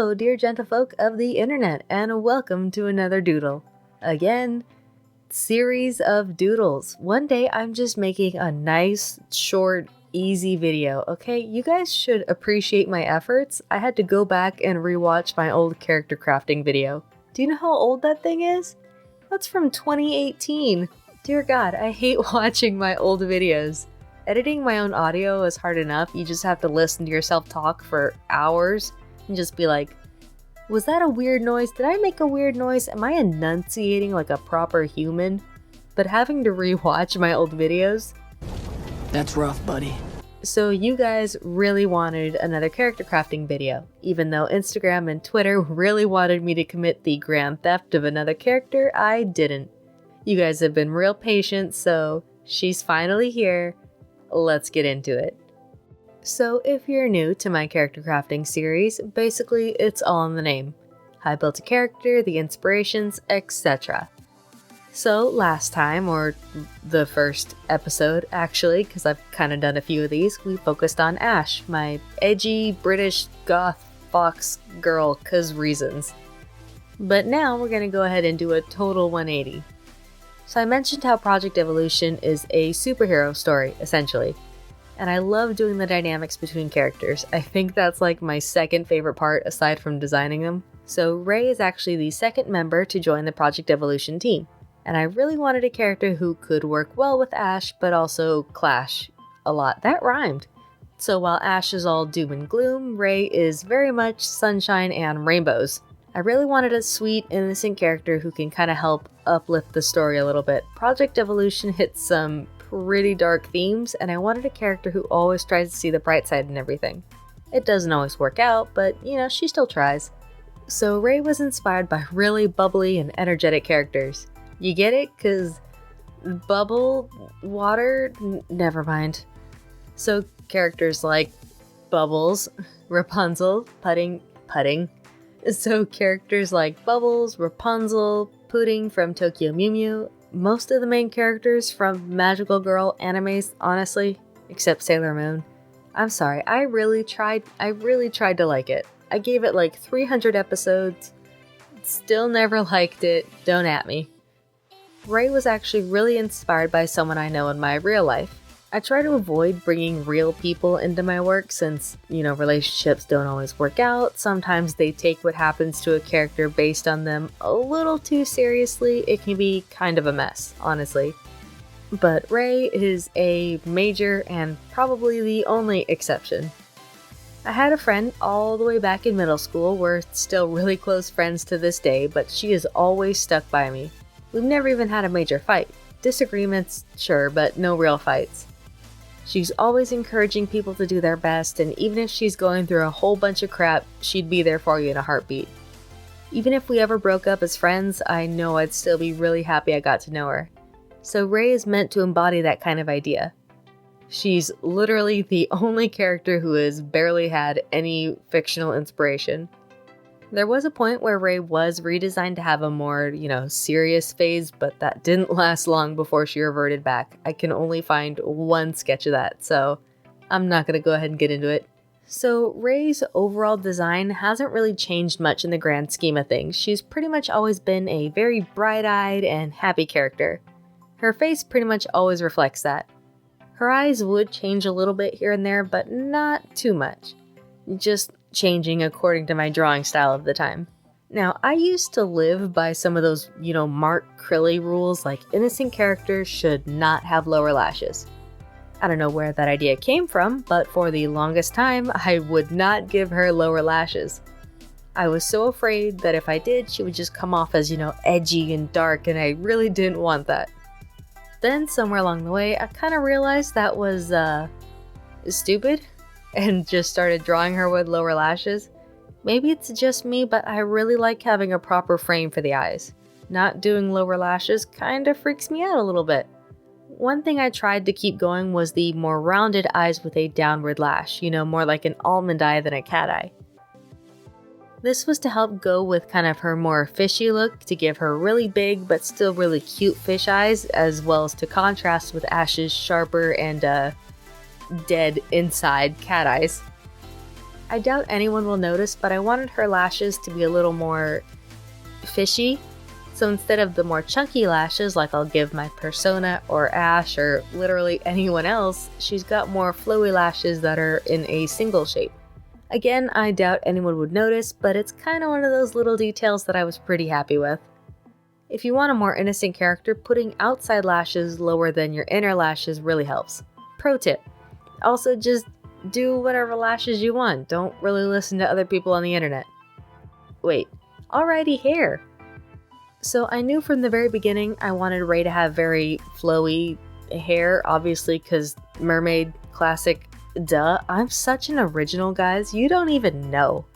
Hello, dear gentlefolk of the internet, and welcome to another doodle. Again, series of doodles. One day I'm just making a nice, short, easy video, okay? You guys should appreciate my efforts. I had to go back and rewatch my old character crafting video. Do you know how old that thing is? That's from 2018. Dear God, I hate watching my old videos. Editing my own audio is hard enough. You just have to listen to yourself talk for hours and just be like, was that a weird noise? Did I make a weird noise? Am I enunciating like a proper human? But having to rewatch my old videos? That's rough, buddy. So you guys really wanted another character crafting video, even though Instagram and Twitter really wanted me to commit the grand theft of another character, I didn't. You guys have been real patient, so she's finally here. Let's get into it. So if you're new to my character crafting series, basically it's all in the name. I built a character, the inspirations, etc. So last time, or the first episode actually, because I've kind of done a few of these, we focused on Ash, my edgy British goth fox girl, 'cause reasons. But now we're going to go ahead and do a total 180. So I mentioned how Project Evolution is a superhero story, essentially. And I love doing the dynamics between characters. I think that's like my second favorite part aside from designing them. So Ray is actually the second member to join the Project Evolution team. And I really wanted a character who could work well with Ash, but also clash a lot. That rhymed. So while Ash is all doom and gloom, Ray is very much sunshine and rainbows. I really wanted a sweet, innocent character who can kind of help uplift the story a little bit. Project Evolution hits some pretty dark themes, and I wanted a character who always tries to see the bright side in everything. It doesn't always work out, but you know, she still tries. So Ray was inspired by really bubbly and energetic characters. You get it? 'Cause bubble, water, never mind. So characters like Bubbles, Rapunzel, Pudding. So characters like Bubbles, Rapunzel, Pudding from Tokyo Mew Mew, most of the main characters from Magical Girl animes, honestly, except Sailor Moon. I'm sorry, I really tried to like it. I gave it like 300 episodes, still never liked it, don't at me. Ray was actually really inspired by someone I know in my real life. I try to avoid bringing real people into my work since, relationships don't always work out. Sometimes they take what happens to a character based on them a little too seriously. It can be kind of a mess, honestly. But Ray is a major and probably the only exception. I had a friend all the way back in middle school. We're still really close friends to this day, but she has always stuck by me. We've never even had a major fight. Disagreements, sure, but no real fights. She's always encouraging people to do their best, and even if she's going through a whole bunch of crap, she'd be there for you in a heartbeat. Even if we ever broke up as friends, I know I'd still be really happy I got to know her. So Ray is meant to embody that kind of idea. She's literally the only character who has barely had any fictional inspiration. There was a point where Ray was redesigned to have a more, serious phase, but that didn't last long before she reverted back. I can only find one sketch of that, so I'm not going to go ahead and get into it. So Ray's overall design hasn't really changed much in the grand scheme of things. She's pretty much always been a very bright-eyed and happy character. Her face pretty much always reflects that. Her eyes would change a little bit here and there, but not too much. Just changing according to my drawing style of the time. Now, I used to live by some of those, Mark Crilly rules, like innocent characters should not have lower lashes. I don't know where that idea came from, but for the longest time, I would not give her lower lashes. I was so afraid that if I did, she would just come off as, edgy and dark, and I really didn't want that. Then, somewhere along the way, I kind of realized that was, stupid, and just started drawing her with lower lashes. Maybe it's just me, but I really like having a proper frame for the eyes. Not doing lower lashes kind of freaks me out a little bit. One thing I tried to keep going was the more rounded eyes with a downward lash, more like an almond eye than a cat eye. This was to help go with kind of her more fishy look, to give her really big but still really cute fish eyes, as well as to contrast with Ash's sharper and dead inside cat eyes. I doubt anyone will notice, but I wanted her lashes to be a little more fishy. So instead of the more chunky lashes like I'll give my persona or Ash or literally anyone else, she's got more flowy lashes that are in a single shape. Again, I doubt anyone would notice, but it's kind of one of those little details that I was pretty happy with. If you want a more innocent character, putting outside lashes lower than your inner lashes really helps. Pro tip. Also, just do whatever lashes you want. Don't really listen to other people on the internet. Wait, alrighty, hair. So I knew from the very beginning I wanted Rey to have very flowy hair, obviously because mermaid classic, duh. I'm such an original, guys, you don't even know.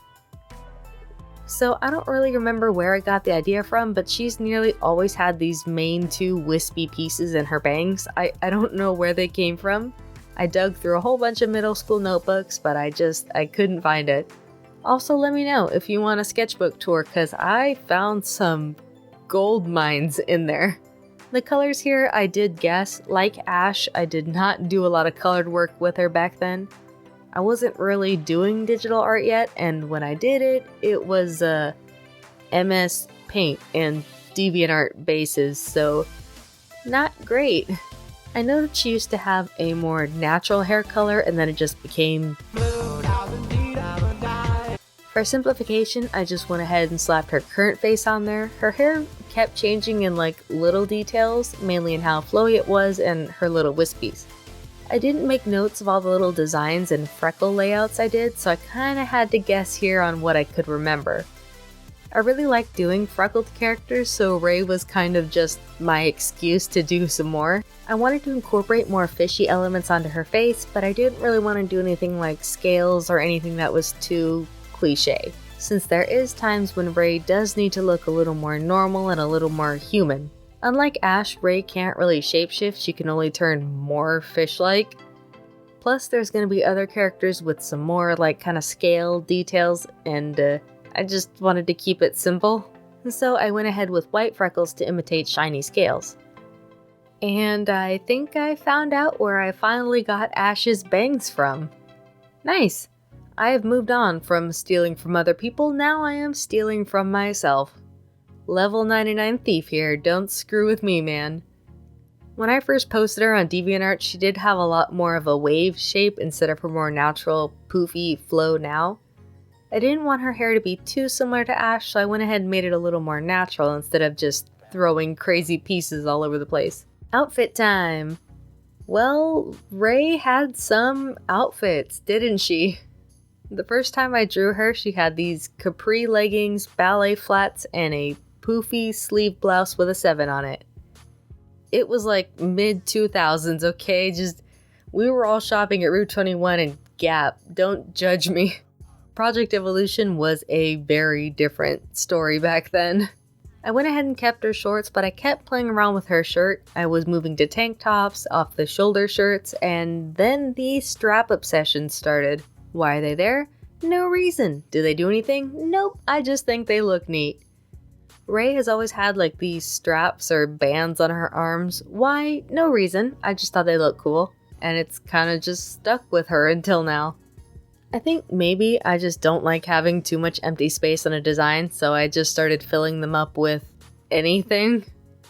So I don't really remember where I got the idea from, but she's nearly always had these main two wispy pieces in her bangs. I don't know where they came from. I dug through a whole bunch of middle school notebooks, but I couldn't find it. Also, let me know if you want a sketchbook tour, because I found some gold mines in there. The colors here I did guess. Like Ash, I did not do a lot of colored work with her back then. I wasn't really doing digital art yet, and when I did it, it was MS Paint and DeviantArt bases, so not great. I know that she used to have a more natural hair color and then it just became blue. For simplification, I just went ahead and slapped her current face on there. Her hair kept changing in like little details, mainly in how flowy it was and her little wispies. I didn't make notes of all the little designs and freckle layouts I did, so I kinda had to guess here on what I could remember. I really like doing freckled characters, so Rey was kind of just my excuse to do some more. I wanted to incorporate more fishy elements onto her face, but I didn't really want to do anything like scales or anything that was too cliche, since there is times when Rey does need to look a little more normal and a little more human. Unlike Ash, Rey can't really shapeshift, she can only turn more fish-like. Plus there's going to be other characters with some more like kind of scale details, and I just wanted to keep it simple. So I went ahead with white freckles to imitate shiny scales. And I think I found out where I finally got Ash's bangs from. Nice! I have moved on from stealing from other people, now I am stealing from myself. Level 99 thief here, don't screw with me, man. When I first posted her on DeviantArt, she did have a lot more of a wave shape instead of her more natural, poofy flow now. I didn't want her hair to be too similar to Ash, so I went ahead and made it a little more natural instead of just throwing crazy pieces all over the place. Outfit time! Well, Rey had some outfits, didn't she? The first time I drew her, she had these capri leggings, ballet flats, and a poofy sleeve blouse with a 7 on it. It was like mid-2000s, okay? We were all shopping at Route 21 and Gap. Don't judge me. Project Evolution was a very different story back then. I went ahead and kept her shorts, but I kept playing around with her shirt. I was moving to tank tops, off the shoulder shirts, and then the strap obsession started. Why are they there? No reason. Do they do anything? Nope, I just think they look neat. Rey has always had like these straps or bands on her arms. Why? No reason. I just thought they looked cool, and it's kind of just stuck with her until now. I think maybe I just don't like having too much empty space on a design, so I just started filling them up with anything.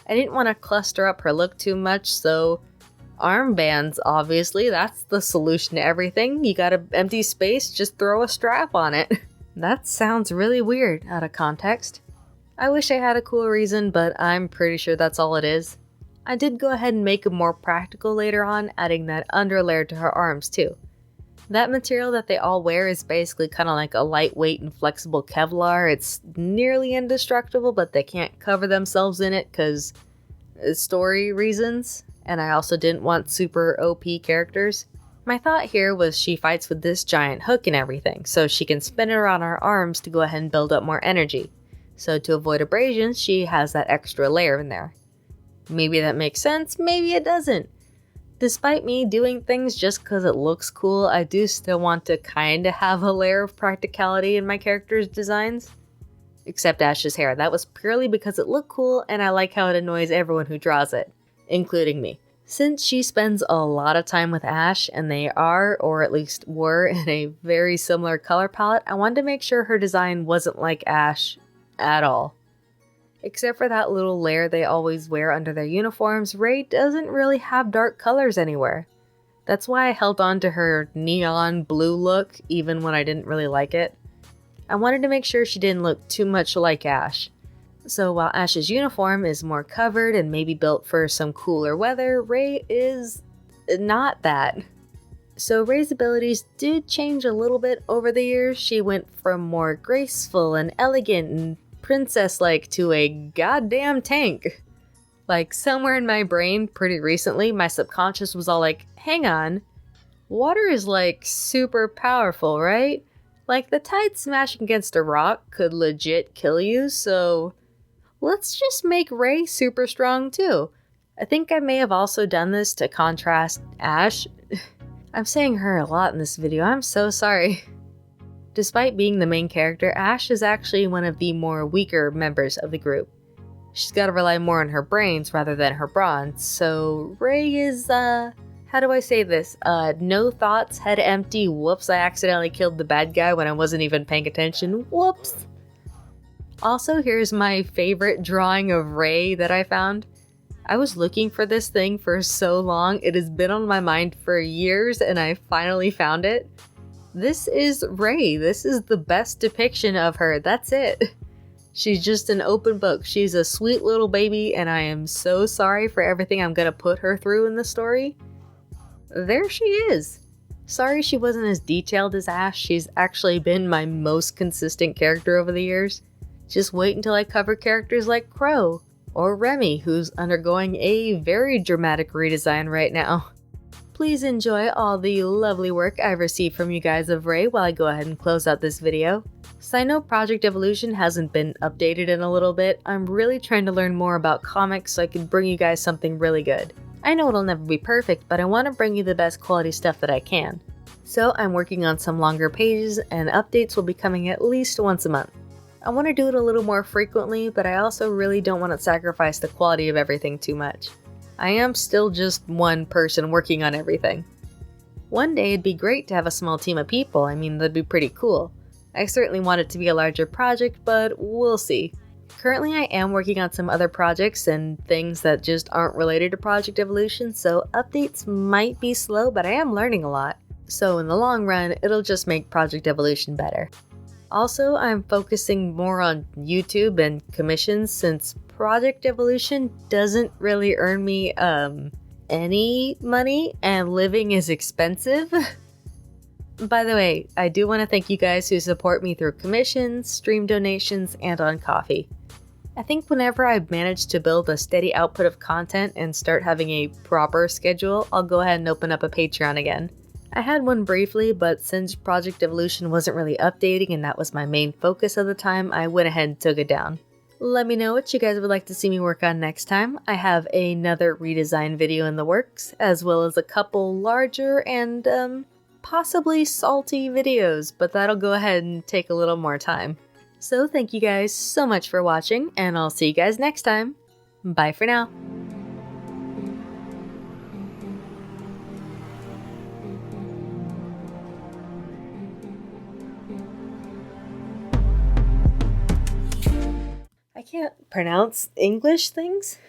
I didn't want to cluster up her look too much, so armbands, obviously, that's the solution to everything. You got an empty space, just throw a strap on it. That sounds really weird out of context. I wish I had a cool reason, but I'm pretty sure that's all it is. I did go ahead and make it more practical later on, adding that underlayer to her arms too. That material that they all wear is basically kind of like a lightweight and flexible Kevlar. It's nearly indestructible, but they can't cover themselves in it because story reasons. And I also didn't want super OP characters. My thought here was she fights with this giant hook and everything, so she can spin it around her arms to go ahead and build up more energy. So to avoid abrasions, she has that extra layer in there. Maybe that makes sense, maybe it doesn't. Despite me doing things just because it looks cool, I do still want to kinda have a layer of practicality in my character's designs. Except Ash's hair, that was purely because it looked cool and I like how it annoys everyone who draws it, including me. Since she spends a lot of time with Ash and they are, or at least were, in a very similar color palette, I wanted to make sure her design wasn't like Ash at all. Except for that little layer they always wear under their uniforms, Rey doesn't really have dark colors anywhere. That's why I held on to her neon blue look even when I didn't really like it. I wanted to make sure she didn't look too much like Ash. So while Ash's uniform is more covered and maybe built for some cooler weather, Rey is not that. So Rey's abilities did change a little bit over the years. She went from more graceful and elegant and princess-like to a goddamn tank. Like, somewhere in my brain pretty recently, my subconscious was all like, hang on, water is like super powerful, right? Like, the tide smashing against a rock could legit kill you, so let's just make Rey super strong too. I think I may have also done this to contrast Ash. I'm saying her a lot in this video, I'm so sorry. Despite being the main character, Ash is actually one of the more weaker members of the group. She's gotta rely more on her brains rather than her brawn, so Rey is, how do I say this? No thoughts, head empty, whoops, I accidentally killed the bad guy when I wasn't even paying attention, whoops! Also, here's my favorite drawing of Rey that I found. I was looking for this thing for so long, it has been on my mind for years and I finally found it. This is Rey, this is the best depiction of her, that's it. She's just an open book. She's a sweet little baby, and I am so sorry for everything I'm gonna put her through in the story. There she is. Sorry she wasn't as detailed as Ash. She's actually been my most consistent character over the years. Just wait until I cover characters like Crow, or Remy, who's undergoing a very dramatic redesign right now. Please enjoy all the lovely work I've received from you guys of Rey while I go ahead and close out this video. So I know Project Evolution hasn't been updated in a little bit. I'm really trying to learn more about comics so I can bring you guys something really good. I know it'll never be perfect, but I want to bring you the best quality stuff that I can. So I'm working on some longer pages and updates will be coming at least once a month. I want to do it a little more frequently, but I also really don't want to sacrifice the quality of everything too much. I am still just one person working on everything. One day it'd be great to have a small team of people, I mean that'd be pretty cool. I certainly want it to be a larger project, but we'll see. Currently I am working on some other projects and things that just aren't related to Project Evolution, so updates might be slow, but I am learning a lot. So in the long run, it'll just make Project Evolution better. Also, I'm focusing more on YouTube and commissions since Project Evolution doesn't really earn me, any money and living is expensive. By the way, I do want to thank you guys who support me through commissions, stream donations, and on Ko-fi. I think whenever I've managed to build a steady output of content and start having a proper schedule, I'll go ahead and open up a Patreon again. I had one briefly, but since Project Evolution wasn't really updating and that was my main focus at the time, I went ahead and took it down. Let me know what you guys would like to see me work on next time. I have another redesign video in the works, as well as a couple larger and, possibly salty videos, but that'll go ahead and take a little more time. So thank you guys so much for watching, and I'll see you guys next time. Bye for now. I can't pronounce English things.